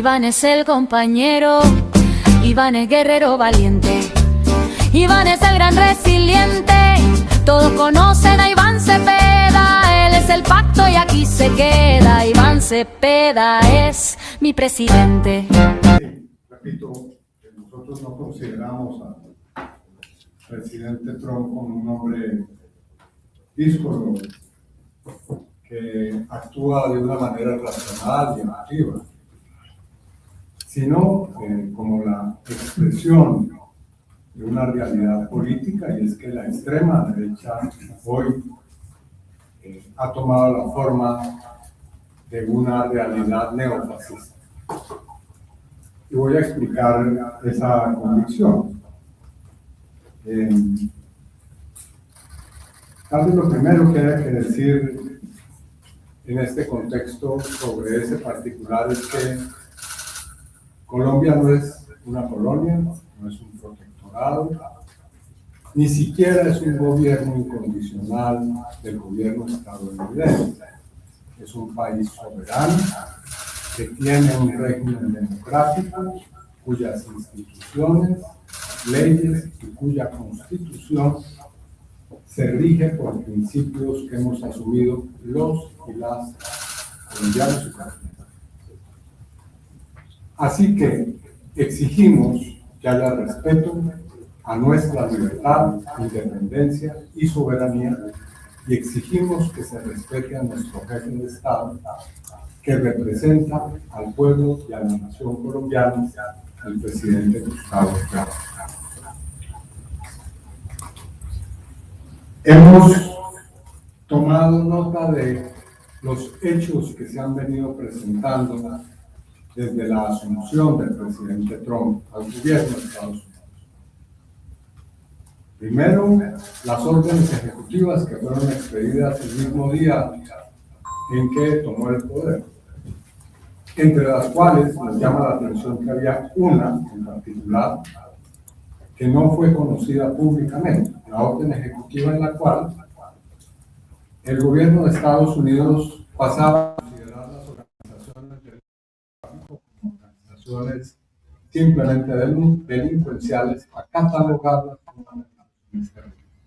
Iván es el compañero, Iván es guerrero valiente, Iván es el gran resiliente. Todos conocen a Iván Cepeda, él es el pacto y aquí se queda. Iván Cepeda es mi presidente. Sí, repito, que nosotros no consideramos al presidente Trump como un hombre díscolo que actúa de una manera racional y emotiva, sino como la expresión de una realidad política, y es que la extrema derecha hoy ha tomado la forma de una realidad neofascista. Y voy a explicar esa convicción. Tal vez lo primero que hay que decir en este contexto sobre ese particular es que Colombia no es una colonia, no es un protectorado, ni siquiera es un gobierno incondicional del gobierno estadounidense. Es un país soberano que tiene un régimen democrático, cuyas instituciones, leyes y cuya constitución se rige por principios que hemos asumido los y las colombianos y colombianas. Así que exigimos que haya respeto a nuestra libertad, independencia y soberanía, y exigimos que se respete a nuestro jefe de Estado, que representa al pueblo y a la nación colombiana, al presidente Gustavo Petro. Hemos tomado nota de los hechos que se han venido presentando desde la asunción del presidente Trump al gobierno de Estados Unidos. Primero, las órdenes ejecutivas que fueron expedidas el mismo día en que tomó el poder, entre las cuales nos llama la atención que había una en particular que no fue conocida públicamente, la orden ejecutiva en la cual el gobierno de Estados Unidos pasaba a considerar las organizaciones del tráfico como organizaciones simplemente delincuenciales, a catalogarlas como organizaciones terroristas.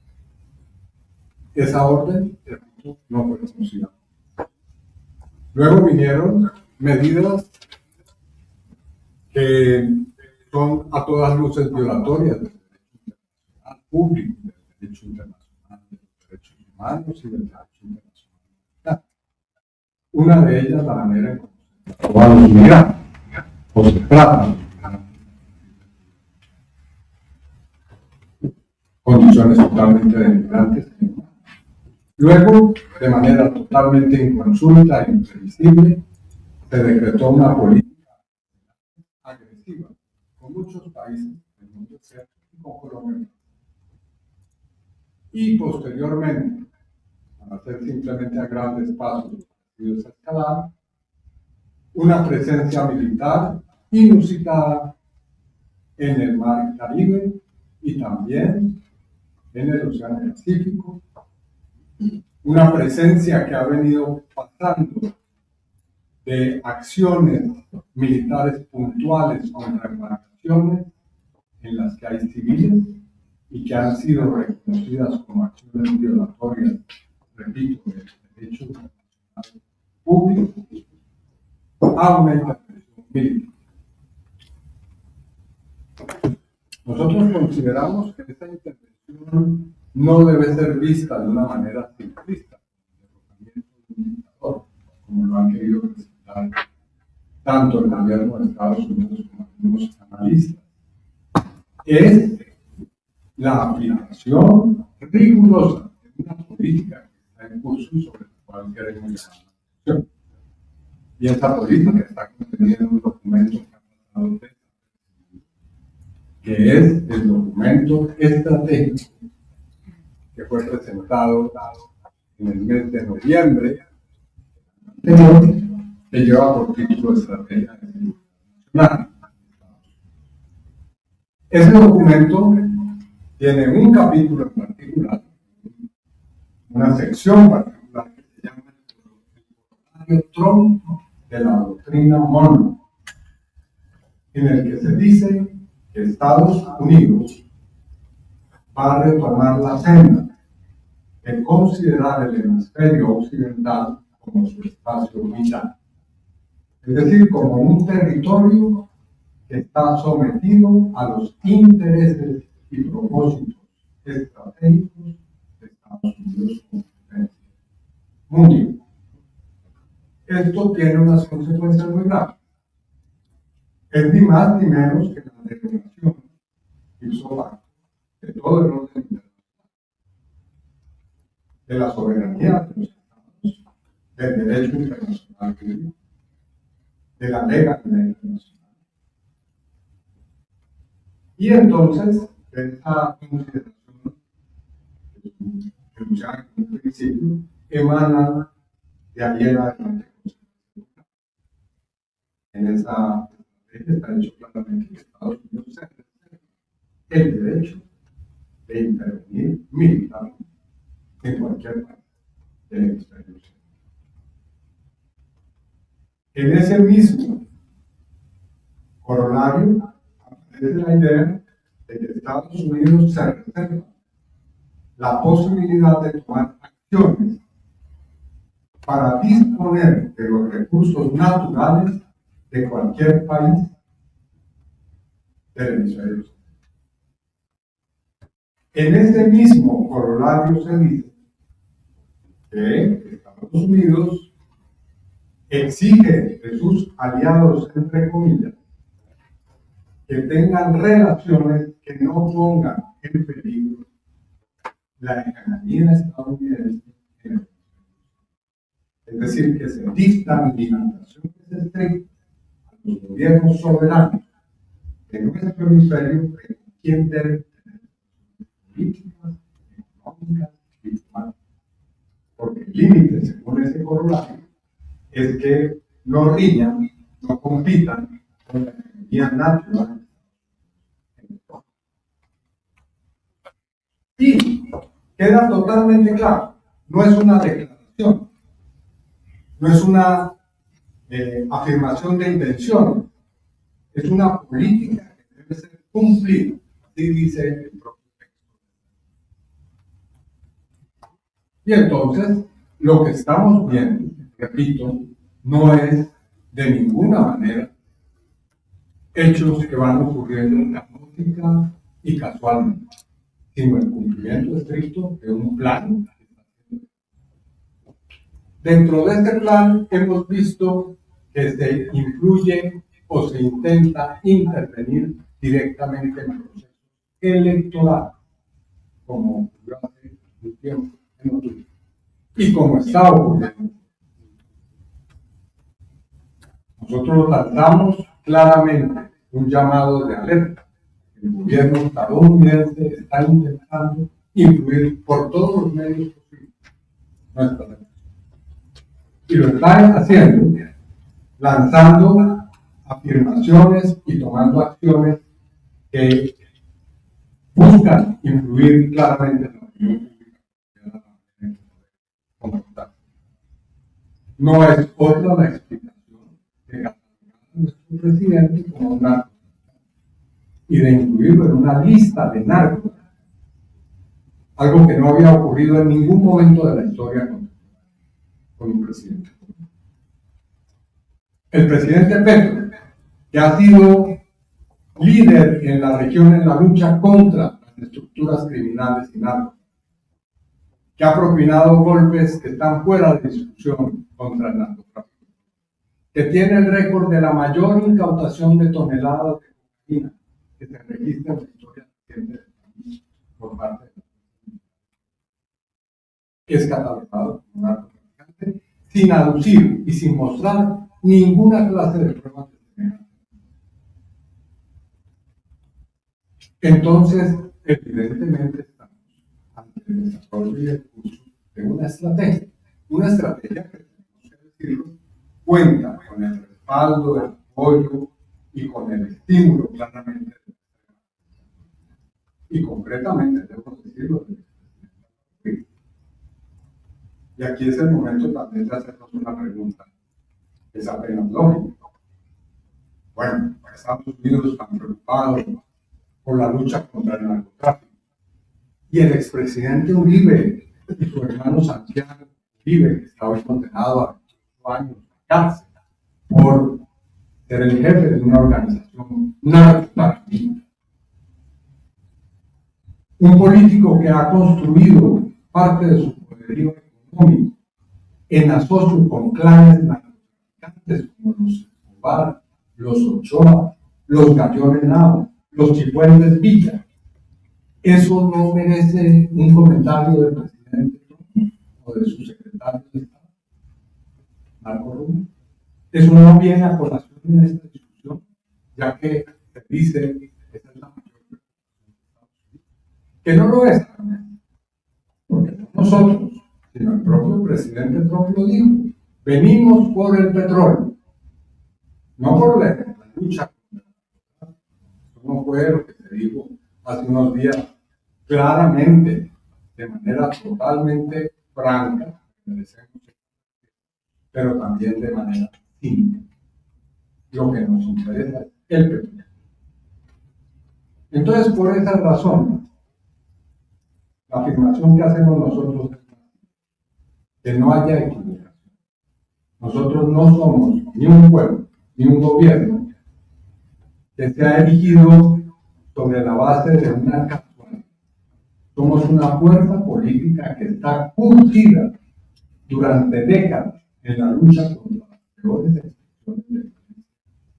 Esa orden no fue conocida. Luego vinieron medidas que son a todas luces violatorias del derecho internacional público, del derecho internacional de los derechos humanos y del derecho internacional. Una de ellas, la manera en cómo se trató a los migrantes, o se trata a los migrantes, condiciones totalmente denigrantes. Luego, de manera totalmente inconsulta e imprevisible, se decretó una política agresiva con muchos países del mundo externo y con Colombia. Y posteriormente, para hacer simplemente a grandes pasos esa escalada, una presencia militar inusitada en el mar Caribe y también en el Océano Pacífico, una presencia que ha venido pasando de acciones militares puntuales contra embarcaciones en las que hay civiles y que han sido reconocidas como acciones violatorias, repito, del derecho internacional público, a una intervención militar. Nosotros consideramos que esta intervención no debe ser vista de una manera simplista, como lo han querido presentar tanto el gobierno de Estados Unidos como algunos analistas. Es la aplicación rigurosa de una política que está en curso y sobre la cual queremos llamar la atención. Y esta política está contenida en un documento que ha pasado que es el documento estratégico que fue presentado en el mes de noviembre, que lleva por título Estrategia de Seguridad Nacional. Ese documento tiene un capítulo en particular, una sección particular que se llama el corolario Trump de la doctrina Monroe. en el que se dice que Estados Unidos va a retomar la senda de considerar el hemisferio occidental como su espacio vital, es decir, como un territorio que está sometido a los intereses y propósitos estratégicos de Estados Unidos como potencia mundial. Esto tiene unas consecuencias muy graves. Es ni más ni menos que la degradación ipso facto de todo el orden internacional, de la soberanía de los estados, del derecho internacional jurídico, de la legalidad internacional. Y entonces, de esa consideración que ya en un principio emana de ayer adelante. En esa estrategia está dicho claramente que Estados Unidos se reserva el derecho de intervenir militarmente en cualquier parte del hemisferio occidental. En ese mismo corolario aparece la idea de que Estados Unidos se reserva la posibilidad de tomar acciones para disponer de los recursos naturales de cualquier país del hemisferio occidental. En ese mismo corolario se dice que Estados Unidos exige de sus aliados, entre comillas, que tengan relaciones que no pongan en peligro la hegemonía estadounidense en el hemisferio. Es decir, que se dictan limitaciones estrictas a los gobiernos soberanos de nuestro hemisferio de quién debe tener políticas, económicas y diplomáticas. Porque el límite, según ese corolario, es que no riñan, no compitan con la economía natural. Y queda totalmente claro, no es una declaración, no es una afirmación de intención, es una política que debe ser cumplida, así dice el propio texto. Y entonces, lo que estamos viendo, repito, no es de ninguna manera hechos que van ocurriendo caótica y casualmente, sino el cumplimiento estricto de un plan. Dentro de este plan hemos visto que se influye o se intenta intervenir directamente en el proceso electoral, como ocurrió hace un tiempo en octubre, y como está ocurriendo. Nosotros lanzamos claramente un llamado de alerta. El gobierno estadounidense está intentando influir por todos los medios posibles nuestra elección. Y lo está haciendo lanzando afirmaciones y tomando acciones que buscan influir claramente en la opinión pública. No es otra la explicación de nuestro presidente como un narco y de incluirlo en una lista de narcos, algo que no había ocurrido en ningún momento de la historia con un presidente. El presidente Petro, que ha sido líder en la región en la lucha contra las estructuras criminales y narcos, que ha propinado golpes que están fuera de discusión contra el narcotráfico, que tiene el récord de la mayor incautación de toneladas de cocaína que se registra en la historia reciente del país por parte de la policía, que es catalogado como narcotraficante sin aducir y sin mostrar ninguna clase de pruebas de semejanza. Entonces, evidentemente estamos ante el desarrollo y el curso de una estrategia que, tenemos que decirlo, cuenta con el respaldo, el apoyo y con el estímulo claramente y concretamente, debo decirlo, y aquí es el momento también de hacernos una pregunta, es apenas lógica. Bueno, Estados Unidos están preocupados por la lucha contra el narcotráfico. Y el expresidente Uribe y su hermano Santiago Uribe, que está hoy condenado a 28 años de cárcel por ser el jefe de una organización narcotraficante. Un político que ha construido parte de su poderío económico en asocio con clanes narcotraficantes como los Escobar, los Ochoa, los Gallón Henao, los Cifuentes Villa. Eso no merece un comentario del presidente Trump o de su secretario de Estado, Marco Rubio. Eso no viene a colación en esta discusión, ya que se dice que esa es la mayor preocupación de Estados Unidos. Que no lo es, porque no nosotros, sino el propio presidente Trump lo dijo. Venimos por el petróleo, no por la lucha contra el petróleo. Eso no fue lo que se dijo hace unos días claramente, de manera totalmente franca, pero también de manera cínica. Lo que nos interesa es el petróleo. Entonces, por esa razón, la afirmación que hacemos nosotros es que no haya equivocación. Nosotros no somos ni un pueblo, ni un gobierno que se ha erigido sobre la base de una casualidad. Somos una fuerza política que está curtida durante décadas en la lucha contra las peores expresiones de violencia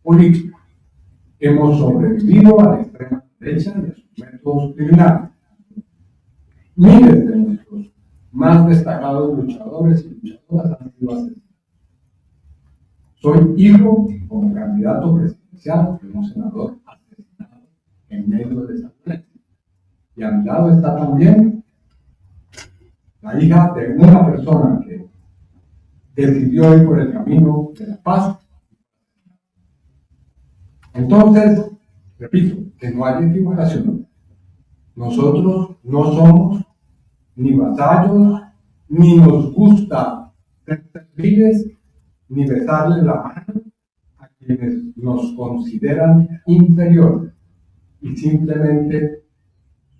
política. Hemos sobrevivido a la extrema derecha y a sus métodos criminales. Miles de nuestros más destacados luchadores y luchadoras han sido asesinados. Soy hijo, como candidato presidencial, de un senador asesinado en medio de esa violencia. Y a mi lado está también la hija de una persona que decidió ir por el camino de la paz. Entonces, repito, que no haya equivocación. Nosotros no somos ni vasallos, ni nos gusta ser serviles, ni besarle la mano a quienes nos consideran inferiores y simplemente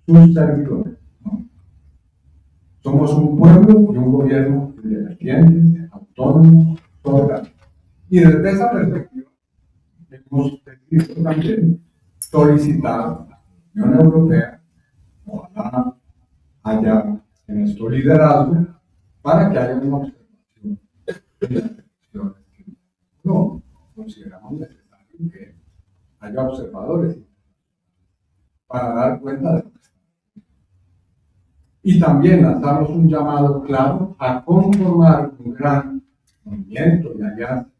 sus servidores. No. Somos un pueblo y un gobierno independiente, autónomo, soberano. Y desde esa perspectiva hemos decidido también solicitar a la Unión Europea, ojalá haya en nuestro liderazgo, para que haya una observación de las elecciones. No, consideramos necesario que haya observadores para dar cuenta de lo que está haciendo. Y también lanzamos un llamado claro a conformar un gran movimiento y alianza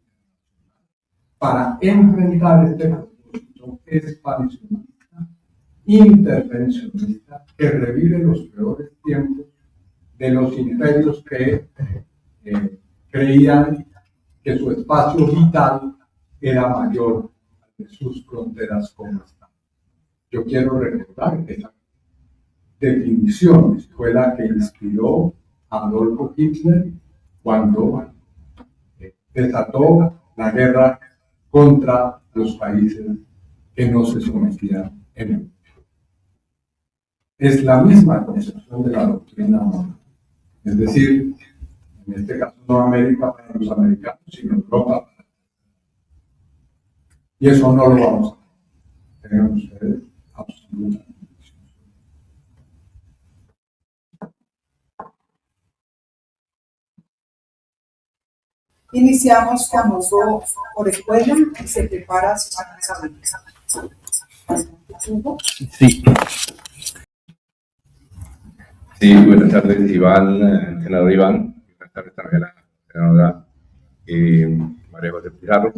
para enfrentar este propósito expansionista, intervencionista, que revive los peores tiempos de los imperios que creían que su espacio vital era mayor de sus fronteras como Estado. Yo quiero recordar que esa definición fue la que inspiró a Adolfo Hitler cuando desató la guerra contra los países que no se sometían en él. Es la misma concepción de la doctrina monroe. Es decir, en este caso no América para los americanos, sino Europa para los. Y eso no lo vamos a hacer. Tengan ustedes absoluta. Iniciamos con Hugo Orejuela, que se prepara para examen. Sí. Sí, buenas tardes, Iván, senador Iván. Buenas tardes también a la senadora María José Pizarro.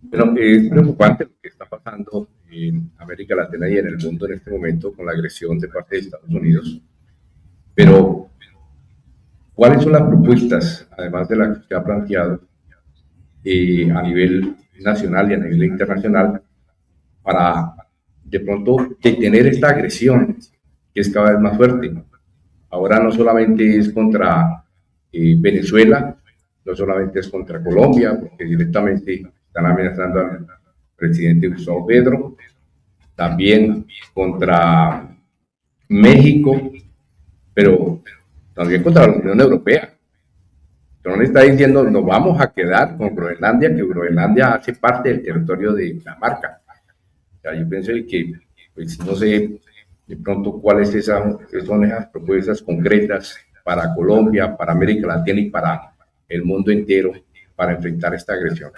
Bueno, es preocupante lo que está pasando en América Latina y en el mundo en este momento con la agresión de parte de Estados Unidos. Pero, ¿cuáles son las propuestas, además de las que usted ha planteado, a nivel nacional y a nivel internacional, para de pronto detener esta agresión que es cada vez más fuerte? Ahora no solamente es contra Venezuela, no solamente es contra Colombia, porque directamente están amenazando presidente Gustavo Petro, también contra México, pero también contra la Unión Europea. Trump está diciendo, nos vamos a quedar con Groenlandia, que Groenlandia hace parte del territorio de Dinamarca. O sea, yo pienso que, pues, no sé de pronto cuáles son esas propuestas concretas para Colombia, para América Latina y para el mundo entero para enfrentar esta agresión.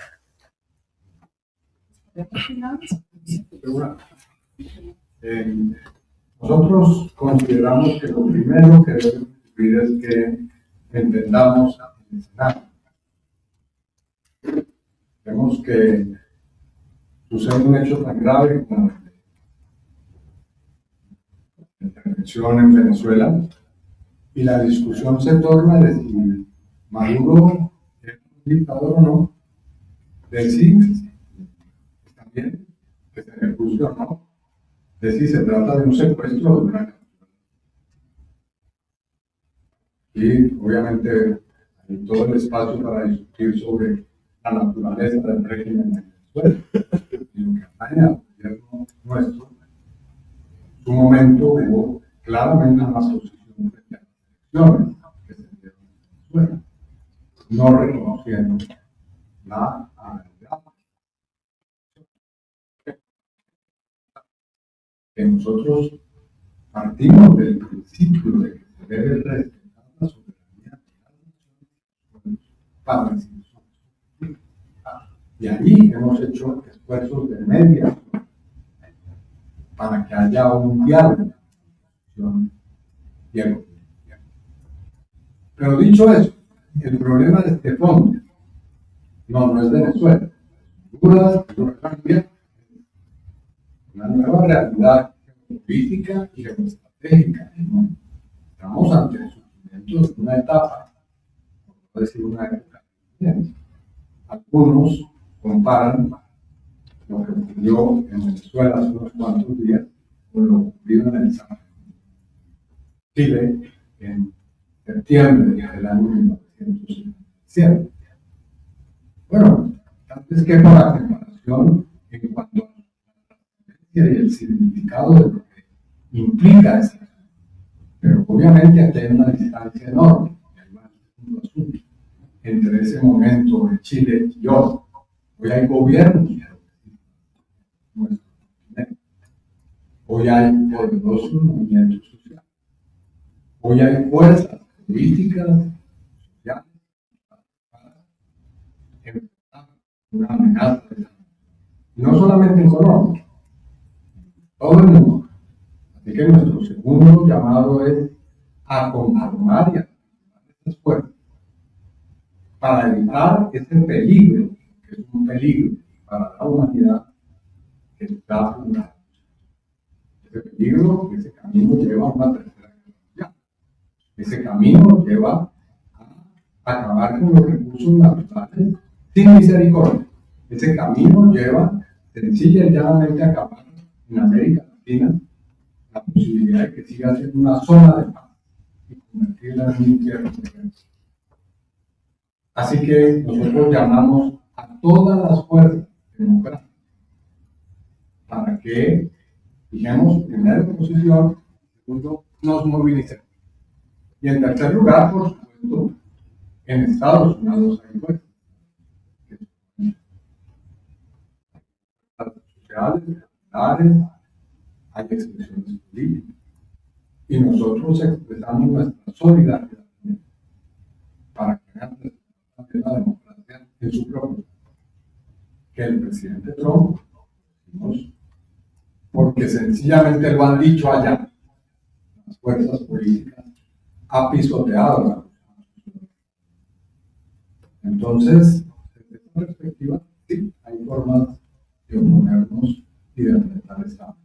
Nosotros consideramos que lo primero que debemos ocurrir es que entendamos el escenario. Vemos que sucede un hecho tan grave como la intervención en Venezuela y la discusión se torna de si Maduro es un dictador o no, de si también que se le juzgue o no, de si se trata de un secuestro o de una captura. Y obviamente hay todo el espacio para discutir sobre la naturaleza del régimen de Venezuela y lo que atañe al gobierno nuestro. En su momento hubo claramente una posición frente a las elecciones que se dieron en Venezuela, no reconociendo la realidad. Que nosotros partimos del principio de que se debe respetar la soberanía de las naciones para recibir su justicia. Y allí hemos hecho esfuerzos de mediación para que haya un diálogo y el gobierno. Pero dicho eso, el problema de este fondo no es Venezuela, Honduras, Groenlandia, una nueva realidad política y geoestratégica. ¿No? Estamos ante el surgimiento de una etapa, por no decir una época. Algunos comparan lo que ocurrió en Venezuela hace unos cuantos días con lo ocurrido en el Salvador, Chile, en septiembre del año 1977. Bueno, antes que para la comparación en cuanto a y el significado de lo que implica eso. Pero obviamente aquí hay una distancia enorme, hay más de un asunto entre ese momento de Chile y hoy. Hoy hay gobiernos, hoy hay poderosos movimientos sociales, hoy hay fuerzas políticas, sociales, para enfrentar una amenaza de la. No solamente en Colombia, todo el mundo. Así que nuestro segundo llamado es a conformar y a conformar estas fuerzas para evitar ese peligro, que es un peligro para la humanidad que está fundada. Ese peligro, ese camino lleva a una tercera guerra mundial. Ese camino lleva a acabar con los recursos naturales sin misericordia. Ese camino lleva sencilla y llanamente a acabar en América Latina la posibilidad de que siga siendo una zona de paz y convertirla en un infierno de guerra. Así que nosotros llamamos a todas las fuerzas democráticas para que fijemos primero posición, segundo nos movilicemos. Y en tercer lugar, por supuesto, en Estados Unidos hay fuerzas sociales, militares, hay expresiones políticas. Y nosotros expresamos nuestra solidaridad para que vean la democracia en su propio. Que el presidente Trump, porque sencillamente lo han dicho allá, las fuerzas políticas, ha pisoteado la Constitución. Entonces, desde esta perspectiva, sí, hay formas de oponernos y de enfrentar esta.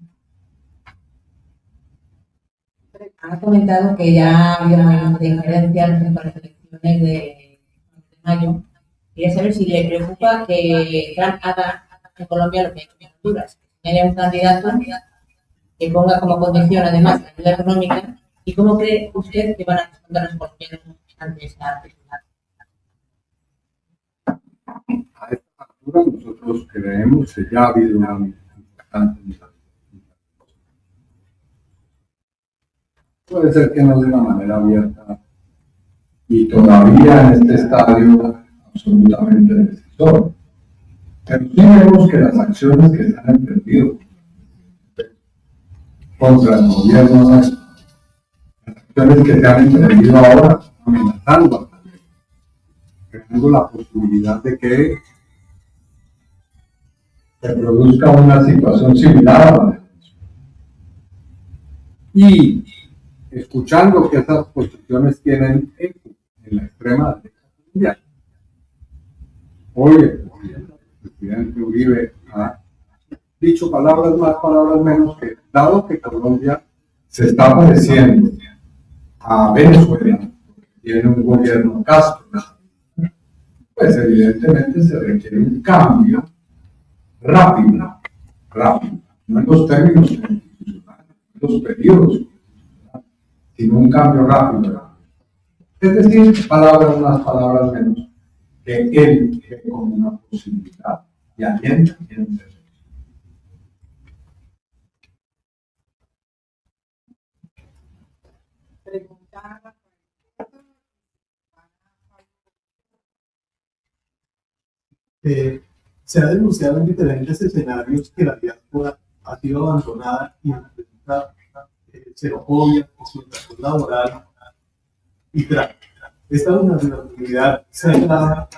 Ha comentado que ya ha habido una diferencia respecto a las elecciones de mayo. Quería saber si le preocupa que Trump haga en Colombia lo que ha hecho en Honduras, que haya un candidato que ponga como condición además la ayuda económica, y cómo cree usted que van a responder los colombianos ante esta actividad. A esta altura nosotros nosotros creemos que ya ha habido una importante. Puede ser que no de una manera abierta y todavía en este estadio absolutamente decisor. Pero sí vemos que las acciones que se han emprendido contra el gobierno, las acciones que se han emprendido ahora, amenazando a la ley, creando la posibilidad de que se produzca una situación similar a la de Venezuela. Y escuchando que esas posiciones tienen eco en la extrema derecha mundial. Hoy el presidente Uribe ha dicho palabras más, palabras menos, que dado que Colombia se está pareciendo a Venezuela, tiene un gobierno Castro, pues evidentemente se requiere un cambio rápido, no en los términos constitucionales, en los periodos, sino un cambio rápido. Es decir, palabras más, palabras menos, que él ve como una posibilidad y alienta y entiende. Se ha denunciado en diferentes escenarios que la diáspora ha sido abandonada y enfrenta xenofobia, explotación laboral y tráfico. Esta vulnerabilidad se ha dado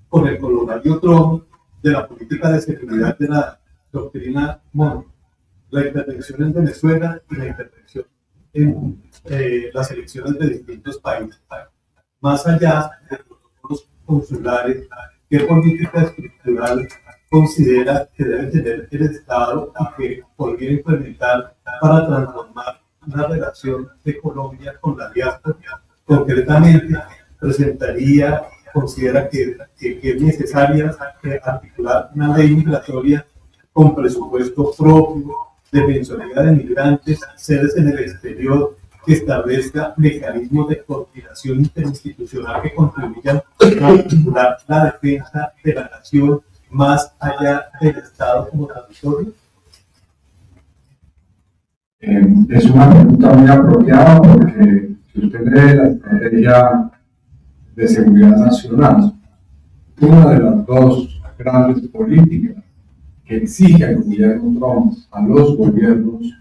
con el corolario Trump de la política de seguridad de la doctrina Monroe, la intervención en Venezuela y la intervención en las elecciones de distintos países. Más allá de los protocolos consulares, ¿qué política estructural considera que debe tener el Estado y que podría implementar para transformar la relación de Colombia con la diáspora? Concretamente, considera que es necesaria articular una ley migratoria con presupuesto propio, defensoría de migrantes, sedes en el exterior, que establezca mecanismos de coordinación interinstitucional que contribuyan a articular la defensa de la nación más allá del Estado como territorio? Es una pregunta muy apropiada porque si usted lee la estrategia de seguridad nacional, una de las dos grandes políticas que exige el gobierno Trump a los gobiernos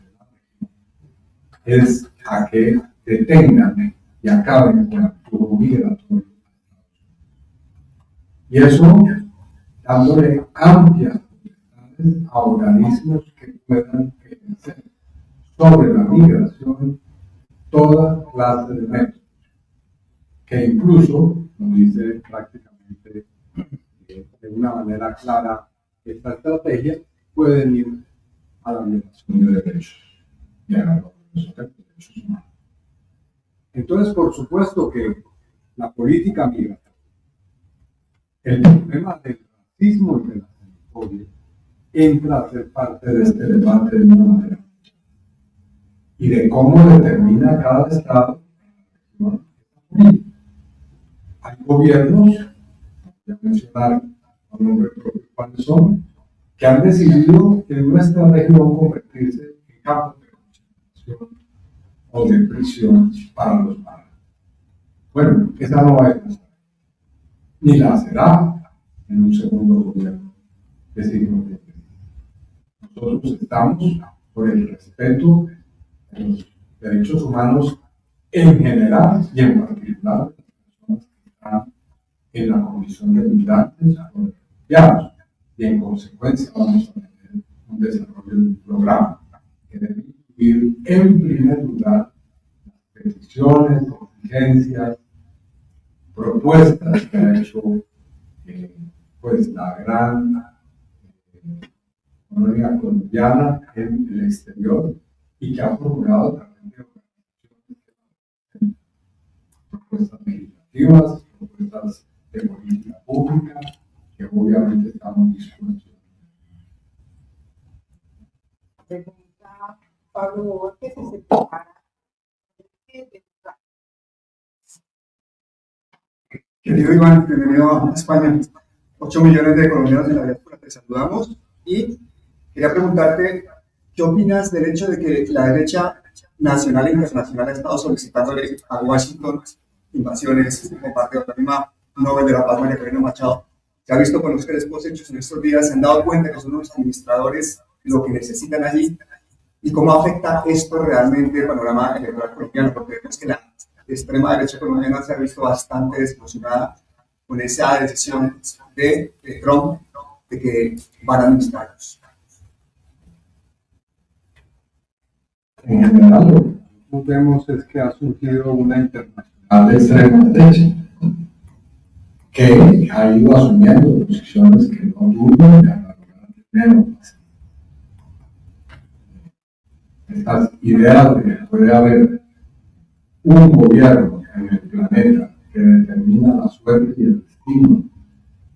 es a que detengan y acaben con el flujo migratorio. Y eso dándole amplias posibilidades a organismos que puedan ejercer sobre la migración toda clase de métodos, que incluso, como dice prácticamente de una manera clara esta estrategia, pueden ir a la violación de derechos y a la violación de derechos humanos. Entonces, por supuesto que la política migratoria, el problema del racismo y de la xenofobia, entra a ser parte de este debate de una manera y de cómo determina cada estado. Hay gobiernos, voy a mencionar a nombre propio cuáles son, que han decidido en nuestra región convertirse en campos de concentración o de prisión para los malos. Bueno, esa no va a ser, ni la será en un segundo gobierno de signo de nosotros estamos por el respeto de los derechos humanos en general y en particular de las personas que están en la condición de migrantes o de refugiados, y en consecuencia vamos a tener un desarrollo de un programa que debe incluir en primer lugar las peticiones, exigencias, propuestas que ha hecho pues la gran colonia colombiana en el exterior y que ha formulado también propuestas legislativas, propuestas de política pública que obviamente estamos dispuestos. Pregunta Pablo Borges si se prepara. Querido Iván, bienvenido a España. 8 millones de colombianos en la diáspora, te saludamos. Y quería preguntarte, ¿qué opinas del hecho de que la derecha nacional e internacional ha estado solicitándole a Washington invasiones por parte de la misma Nobel de la Paz, María Corina Machado? Se ha visto con los 3 hechos en estos días, se han dado cuenta que son los administradores lo que necesitan allí, y cómo afecta esto realmente el panorama electoral colombiano, porque vemos que la extrema derecha colombiana se ha visto bastante desilusionada con esa decisión de Trump de que van a administrarlos. En general, lo que nosotros vemos es que ha surgido una internacional de extrema derecha que ha ido asumiendo posiciones que no dudan de lograr tener estas ideas de que puede haber un gobierno en el planeta que determina la suerte y el destino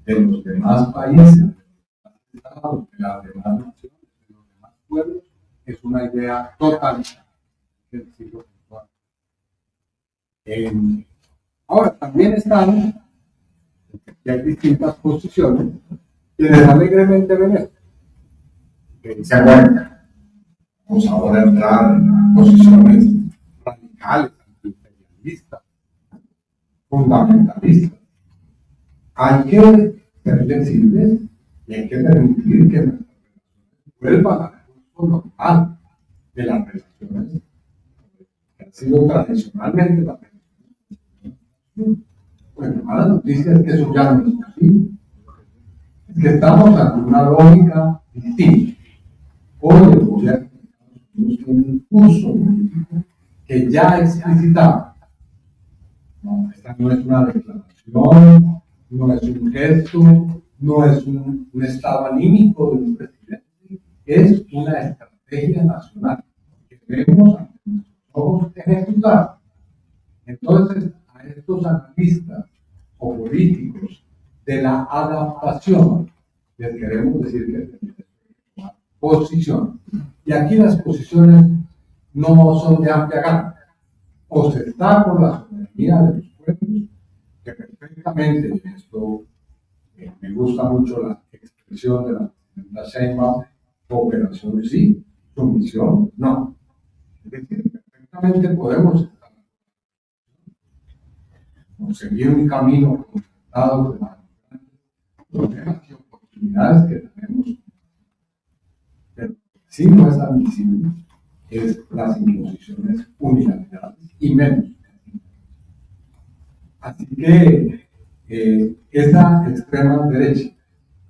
de los demás países, de las demás naciones, de los demás pueblos, es una idea totalitaria del siglo XXI. Ahora, también están, y hay distintas posiciones, quienes alegremente ven esto, que dicen, bueno, vamos ahora a entrar en posiciones radicales, antiimperialistas, fundamentalistas. Hay que ser flexibles y hay que permitir que nuestras relaciones vuelvan al curso normal de las relaciones que han sido tradicionalmente las relaciones. Bueno, la mala noticia es que eso ya no es así. Es que estamos ante una lógica distinta. Hoy el gobierno tiene un curso político que ya explicitaba. No, esta no es una declaración, no es un gesto, no es un estado anímico de un presidente, es una estrategia nacional que debemos ante nuestros ojos ejecutar. Entonces, a estos analistas o políticos de la adaptación les queremos decir que tenemos que tomar posición. Y aquí las posiciones no son de amplia gama. O se está con la soberanía de los pueblos, que perfectamente, esto me gusta mucho la expresión de la presidenta Sheinbaum, cooperación sí, sumisión no. Es decir, perfectamente podemos conseguir un camino concertado de las problemas y oportunidades que tenemos, pero si no es admisible es las imposiciones unilaterales y menos. Así que esa extrema derecha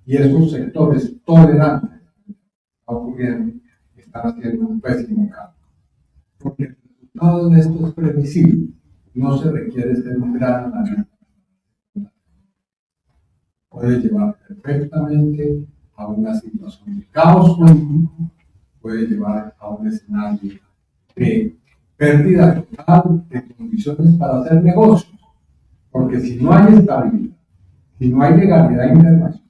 y esos sectores tolerantes que está ocurriendo están haciendo un pésimo cambio, porque el resultado de esto es previsible. No se requiere ser un gran analista. Puede llevar perfectamente a una situación de caos político, puede llevar a un escenario de pérdida total de condiciones para hacer negocios, porque si no hay estabilidad, si no hay legalidad internacional,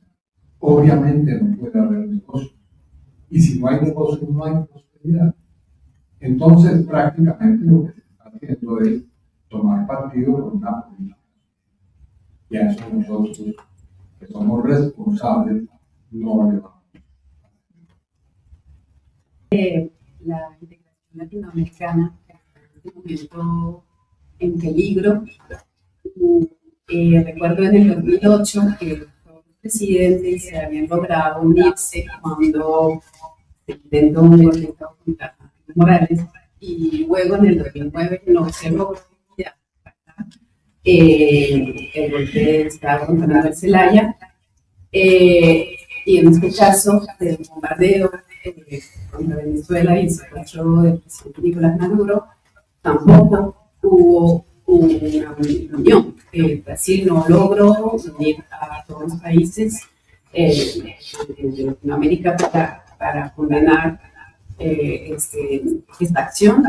obviamente no puede haber negocios, y si no hay negocios no hay prosperidad. Entonces prácticamente lo que se está haciendo es tomar partido por una política. Y a eso nosotros, que somos responsables, no le vamos. La integración latinoamericana en este momento en peligro. Recuerdo en el 2008 que los presidentes se habían logrado unirse cuando se intentó un golpe contra Morales, y luego en el 2009 no se logró. El golpe de Estado contra Manuel Zelaya, y en este caso del bombardeo contra Venezuela y el secuestro del presidente Nicolás Maduro, tampoco hubo una unión. Brasil no logró unir a todos los países de Latinoamérica para condenar esta acción.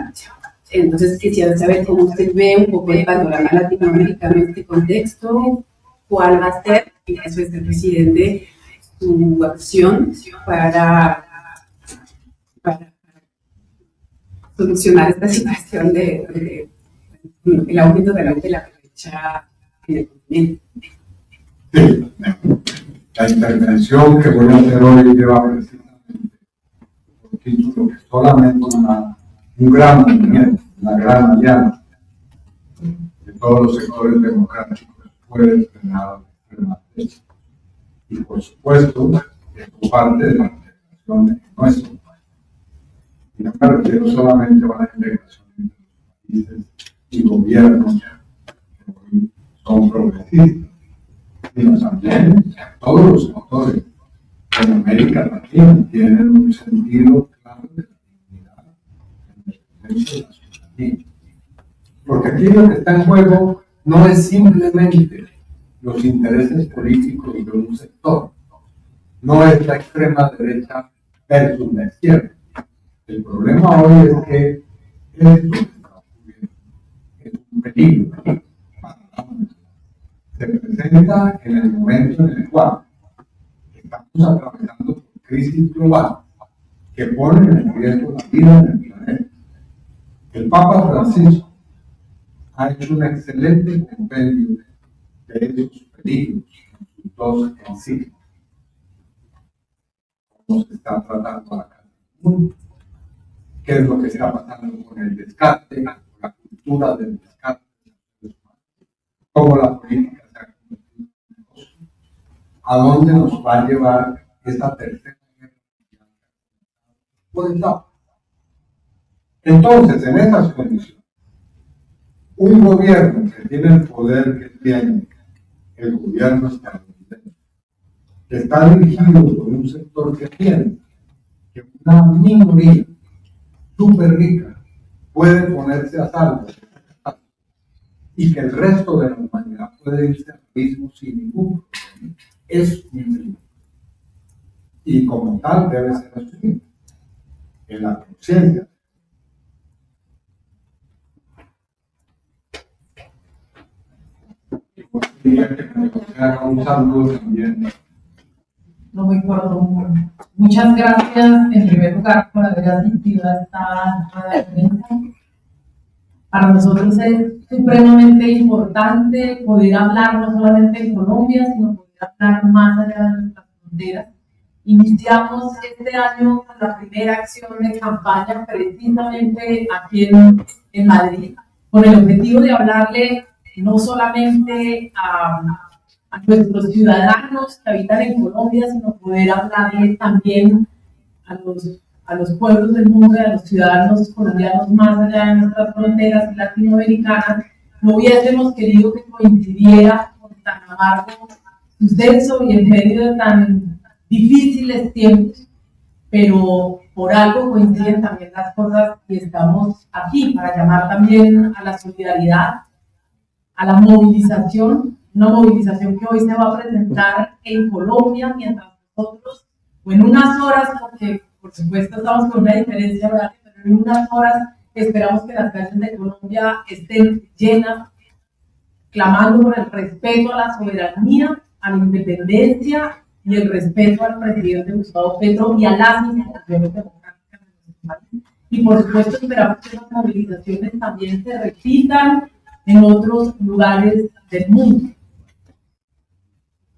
Entonces quisiera saber cómo usted ve un poco el panorama latinoamericano en este contexto, cuál va a ser, y eso es el presidente, su acción para solucionar esta situación de el aumento de la derecha en el continente. La intervención que voy a hacer hoy lleva precisamente por título que solamente un gran movimiento, una gran alianza de todos los sectores democráticos puede frenar la extrema derecha. Y por supuesto, esto parte de la integración de nuestro país. Y no me refiero solamente a la integración entre los países y gobiernos que hoy son progresistas, sino también todos los sectores en América Latina tienen un sentido claro de la dignidad, de la independencia de la ciudadanía. Porque aquí lo que está en juego no es simplemente los intereses políticos de un sector, no es la extrema derecha versus la izquierda. El problema hoy es que esto que está ocurriendo es un peligro para la humanidad. Se presenta en el momento en el cual estamos atravesando por crisis global que ponen en riesgo la vida en el planeta. El Papa Francisco ha hecho un excelente compendio de esos peligros en sus dos encíclicas. Cómo se está tratando acá en el mundo, qué es lo que está pasando con el descarte, la cultura del descarte, cómo la política se ha convertido en un negocio, a dónde nos va a llevar esta tercera guerra mundial por el lado. Entonces, en esas condiciones, un gobierno que tiene el poder que tiene el gobierno estadounidense, que está dirigido por un sector que tiene que una minoría súper rica puede ponerse a salvo y que el resto de la humanidad puede irse al mismo sin ningún problema, es un delito. Y como tal debe ser asumido en la conciencia. Un saludo también. No muy corto. Muchas gracias en primer lugar por haber asistido a esta evento. Para nosotros es supremamente importante poder hablar no solamente en Colombia, sino poder hablar más allá de nuestras fronteras. Iniciamos este año con la primera acción de campaña precisamente aquí en Madrid, con el objetivo de hablarle no solamente a nuestros ciudadanos que habitan en Colombia, sino poder hablarle también a los pueblos del mundo y a los ciudadanos colombianos más allá de nuestras fronteras latinoamericanas. No hubiésemos querido que coincidiera con tan amargo suceso y en medio de tan difíciles tiempos, pero por algo coinciden también las cosas y estamos aquí para llamar también a la solidaridad, a la movilización, una movilización que hoy se va a presentar en Colombia, mientras nosotros, o en unas horas, porque por supuesto estamos con una diferencia horaria, pero en unas horas esperamos que las calles de Colombia estén llenas, clamando por el respeto a la soberanía, a la independencia y el respeto al presidente Gustavo Petro y a las instituciones democráticas de nuestro país. Y por supuesto esperamos que las movilizaciones también se repitan en otros lugares del mundo,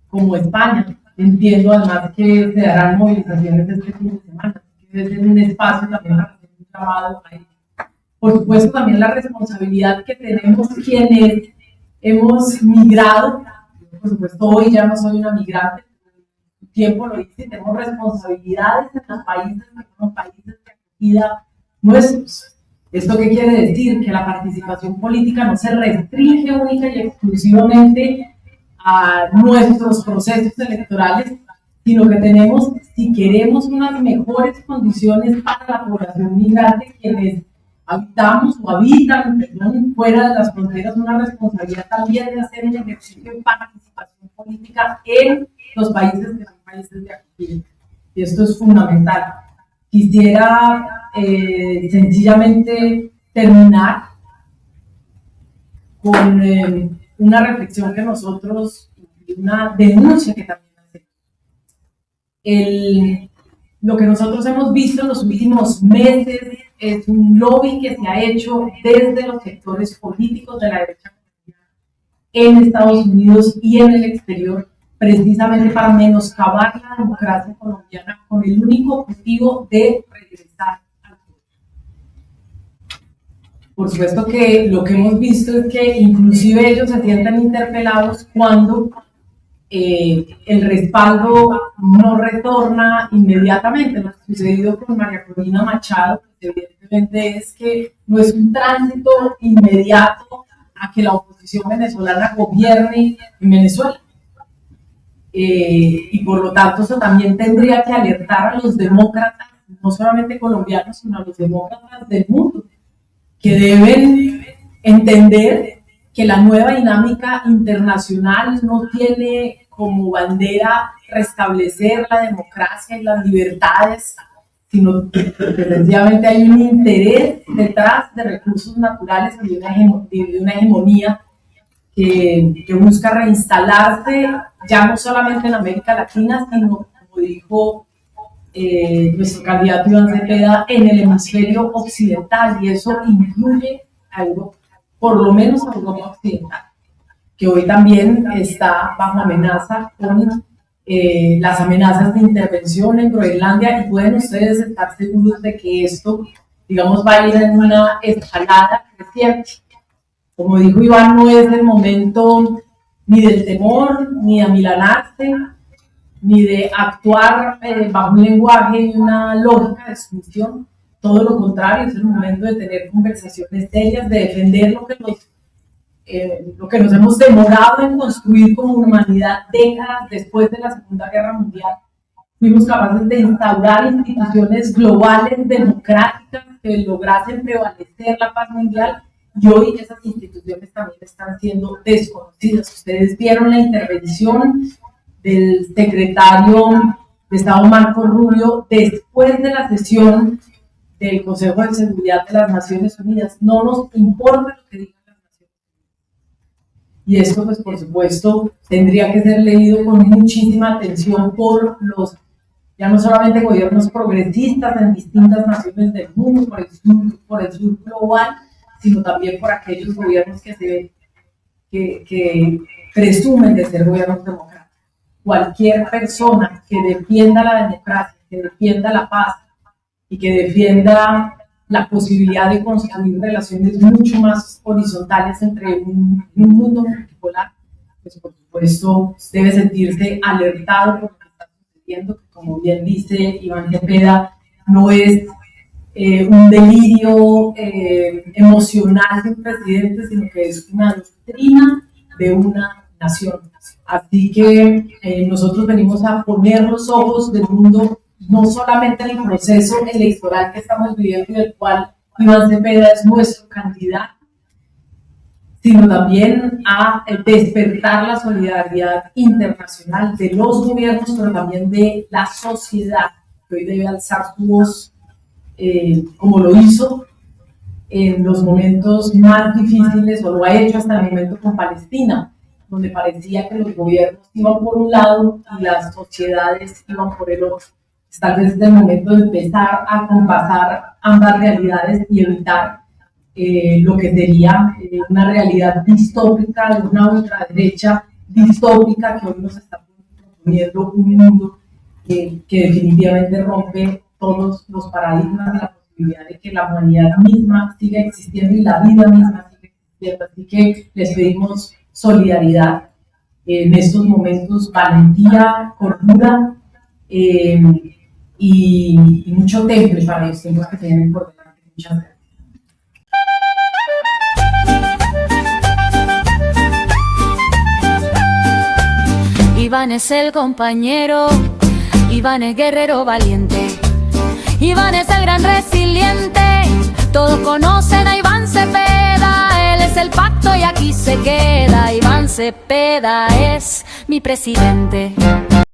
como España. Entiendo además que se darán movilizaciones este fin de semana, que es un espacio también para hacer un llamado ahí. Por supuesto también la responsabilidad que tenemos quienes hemos migrado. Por supuesto hoy ya no soy una migrante, un tiempo lo hice, tenemos responsabilidades en los países que son países de acogida nuestros. ¿Esto qué quiere decir? Que la participación política no se restringe única y exclusivamente a nuestros procesos electorales, sino que tenemos, si queremos unas mejores condiciones para la población migrante, quienes habitamos o habitan fuera de las fronteras, una responsabilidad también de hacer el ejercicio de participación política en los países que son países de acogida. Y esto es fundamental. Quisiera sencillamente terminar con una reflexión que nosotros, una denuncia que también hacemos. Lo que nosotros hemos visto en los últimos meses es un lobby que se ha hecho desde los sectores políticos de la derecha en Estados Unidos y en el exterior precisamente para menoscabar la democracia colombiana con el único objetivo de regresar al poder. Por supuesto que lo que hemos visto es que inclusive ellos se sienten interpelados cuando el respaldo no retorna inmediatamente. Lo que ha sucedido con María Corina Machado, evidentemente, es que no es un tránsito inmediato a que la oposición venezolana gobierne en Venezuela. Y por lo tanto eso también tendría que alertar a los demócratas, no solamente colombianos, sino a los demócratas del mundo, que deben entender que la nueva dinámica internacional no tiene como bandera restablecer la democracia y las libertades, sino que sencillamente hay un interés detrás de recursos naturales y de una hegemonía que busca reinstalarse ya no solamente en América Latina, sino, como dijo nuestro candidato Iván Cepeda, en el hemisferio occidental, y eso incluye a Europa, por lo menos a Europa occidental, que hoy también está bajo amenaza con las amenazas de intervención en Groenlandia, y pueden ustedes estar seguros de que esto, digamos, va a ir en una escalada creciente. Como dijo Iván, no es el momento ni del temor, ni de amilanarse, ni de actuar bajo un lenguaje y una lógica de exclusión. Todo lo contrario, es el momento de tener conversaciones serias, de defender lo que nos hemos demorado en construir como humanidad décadas después de la Segunda Guerra Mundial. Fuimos capaces de instaurar instituciones globales, democráticas, que lograsen prevalecer la paz mundial, y hoy esas instituciones también están siendo desconocidas. Ustedes vieron la intervención del secretario de Estado Marco Rubio después de la sesión del Consejo de Seguridad de las Naciones Unidas. No nos importa lo que digan las Naciones Unidas. Y esto, pues, por supuesto, tendría que ser leído con muchísima atención por los, ya no solamente gobiernos progresistas en distintas naciones del mundo, por el sur global, sino también por aquellos gobiernos que presumen de ser gobiernos democráticos. Cualquier persona que defienda la democracia, que defienda la paz y que defienda la posibilidad de construir relaciones mucho más horizontales entre un mundo multipolar, pues por supuesto debe sentirse alertado por lo que está sucediendo, que como bien dice Iván Cepeda, no es un delirio emocional de un presidente, sino que es una doctrina de una nación. Así que nosotros venimos a poner los ojos del mundo no solamente en el proceso electoral que estamos viviendo y del cual Iván Cepeda es nuestro candidato, sino también a despertar la solidaridad internacional de los gobiernos, pero también de la sociedad, que hoy debe alzar su voz como lo hizo en los momentos más difíciles, o lo ha hecho hasta el momento con Palestina, donde parecía que los gobiernos iban por un lado y las sociedades iban por el otro. Tal vez es el momento de empezar a compasar ambas realidades y evitar lo que sería una realidad distópica de una ultraderecha distópica que hoy nos está proponiendo un mundo que definitivamente rompe todos los paradigmas de la posibilidad de que la humanidad misma siga existiendo y la vida misma siga existiendo. Así que les pedimos solidaridad en estos momentos, valentía, cordura y mucho temple para los tiempos que tienen por delante. Muchas gracias. Iván es el compañero, Iván es guerrero valiente, Iván es el gran resiliente. Todos conocen a Iván Cepeda, él es el pacto y aquí se queda. Iván Cepeda es mi presidente.